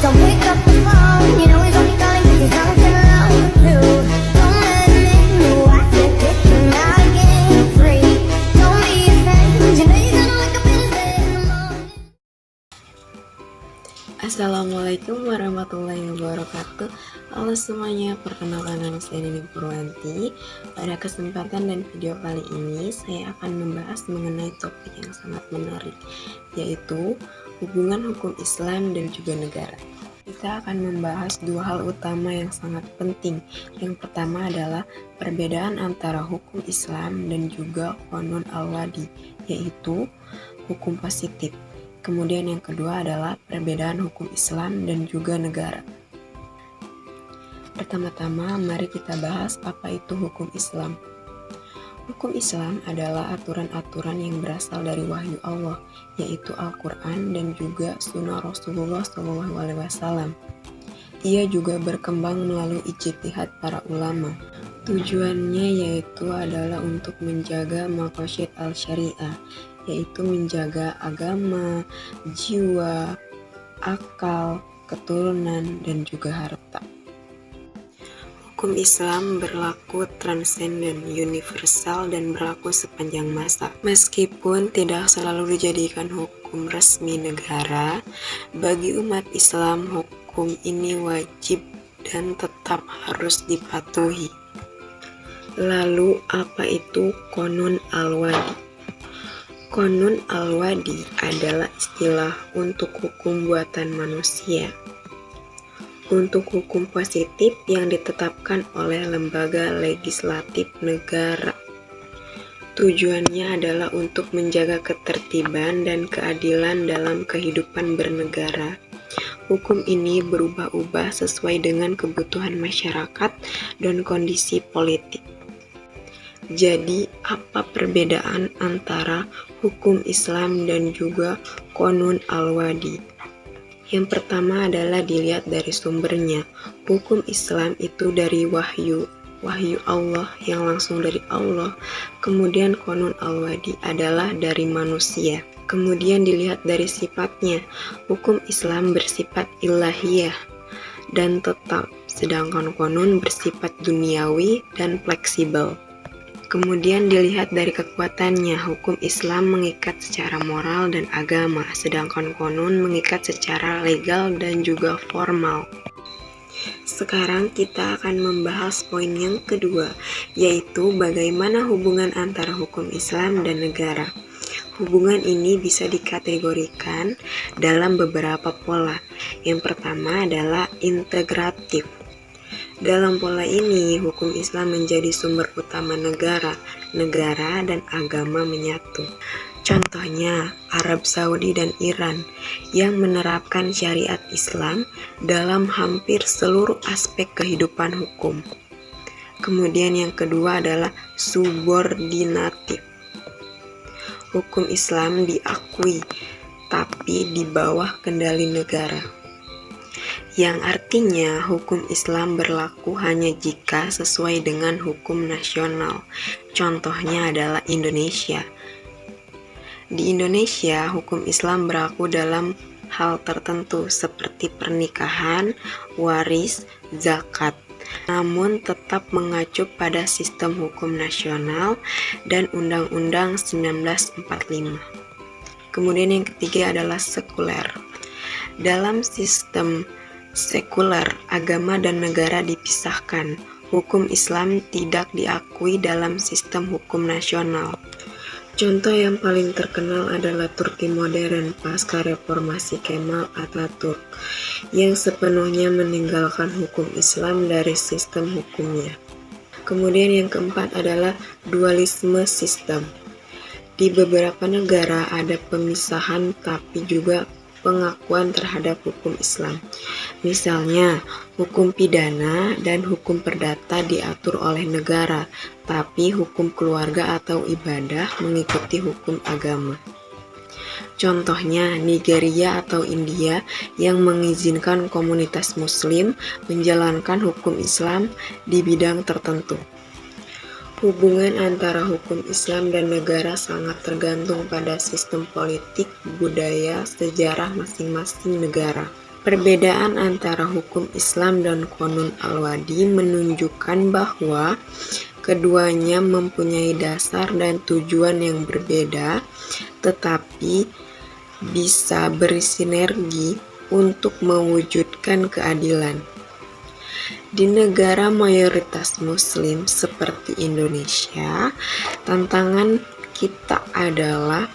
Don't pick up the phone, you know he's only calling 'cause he's something wrong with you. Don't let him know I said that you're not getting free. Don't be afraid, you know you're gonna wake up in his bed in the morning. Assalamualaikum warahmatullahi wabarakatuh. Halo semuanya, perkenalkan nama saya Nini Purwanti. Pada kesempatan dan video kali ini saya akan membahas mengenai topik yang sangat menarik, yaitu hubungan hukum Islam dan juga negara. Kita akan membahas dua hal utama yang sangat penting. Yang pertama adalah perbedaan antara hukum Islam dan juga Qanun al-Wadi, yaitu hukum positif. Kemudian yang kedua adalah perbedaan hukum Islam dan juga negara. Pertama-tama, mari kita bahas apa itu hukum Islam. Hukum Islam adalah aturan-aturan yang berasal dari wahyu Allah, yaitu Al-Quran dan juga sunnah Rasulullah SAW. Ia juga berkembang melalui ijtihad para ulama. Tujuannya yaitu adalah untuk menjaga maqasid al-syariah, yaitu menjaga agama, jiwa, akal, keturunan, dan juga harta. Hukum Islam berlaku transenden, universal, dan berlaku sepanjang masa. Meskipun tidak selalu dijadikan hukum resmi negara, bagi umat Islam hukum ini wajib dan tetap harus dipatuhi. Lalu apa itu Qanun al-Wadi? Qanun al-Wadi adalah istilah untuk hukum buatan manusia, untuk hukum positif yang ditetapkan oleh lembaga legislatif negara. Tujuannya adalah untuk menjaga ketertiban dan keadilan dalam kehidupan bernegara. Hukum ini berubah-ubah sesuai dengan kebutuhan masyarakat dan kondisi politik. Jadi, apa perbedaan antara hukum Islam dan juga Qanun al-Wadi? Yang pertama adalah dilihat dari sumbernya. Hukum Islam itu dari wahyu Allah yang langsung dari Allah. Kemudian Qanun al-Wadi adalah dari manusia. Kemudian dilihat dari sifatnya. Hukum Islam bersifat ilahiyah dan tetap, sedangkan Qanun bersifat duniawi dan fleksibel. Kemudian dilihat dari kekuatannya, hukum Islam mengikat secara moral dan agama, sedangkan Qanun mengikat secara legal dan juga formal. Sekarang kita akan membahas poin yang kedua, yaitu bagaimana hubungan antara hukum Islam dan negara. Hubungan ini bisa dikategorikan dalam beberapa pola. Yang pertama adalah integratif. Dalam pola ini, hukum Islam menjadi sumber utama negara, dan agama menyatu. Contohnya, Arab Saudi dan Iran yang menerapkan syariat Islam dalam hampir seluruh aspek kehidupan hukum. Kemudian yang kedua adalah subordinatif. Hukum Islam diakui, tapi di bawah kendali negara, yang artinya hukum Islam berlaku hanya jika sesuai dengan hukum nasional. Contohnya adalah Indonesia. Di Indonesia, hukum Islam berlaku dalam hal tertentu seperti pernikahan, waris, zakat, namun tetap mengacu pada sistem hukum nasional dan Undang-Undang 1945. Kemudian yang ketiga adalah sekuler. Dalam sistem sekuler, agama dan negara dipisahkan. Hukum Islam tidak diakui dalam sistem hukum nasional. Contoh yang paling terkenal adalah Turki modern pasca reformasi Kemal Atatürk, yang sepenuhnya meninggalkan hukum Islam dari sistem hukumnya. Kemudian yang keempat adalah dualisme sistem. Di beberapa negara ada pemisahan tapi juga pengakuan terhadap hukum Islam. Misalnya, hukum pidana dan hukum perdata diatur oleh negara, tapi hukum keluarga atau ibadah mengikuti hukum agama. Contohnya, Nigeria atau India yang mengizinkan komunitas Muslim menjalankan hukum Islam di bidang tertentu. Hubungan antara hukum Islam dan negara sangat tergantung pada sistem politik, budaya, sejarah masing-masing negara. Perbedaan antara hukum Islam dan Qanun al-Wadi menunjukkan bahwa keduanya mempunyai dasar dan tujuan yang berbeda, tetapi bisa bersinergi untuk mewujudkan keadilan. Di negara mayoritas Muslim seperti Indonesia, tantangan kita adalah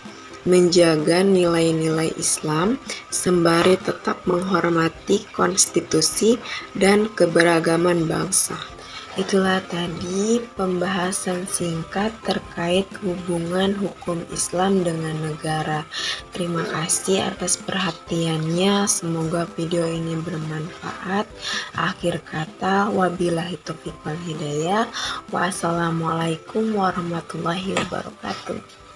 menjaga nilai-nilai Islam sembari tetap menghormati konstitusi dan keberagaman bangsa. Itulah tadi pembahasan singkat terkait hubungan hukum Islam dengan negara. Terima kasih atas perhatiannya. Semoga video ini bermanfaat. Akhir kata, wabillahi taufiq wal hidayah. Wassalamualaikum warahmatullahi wabarakatuh.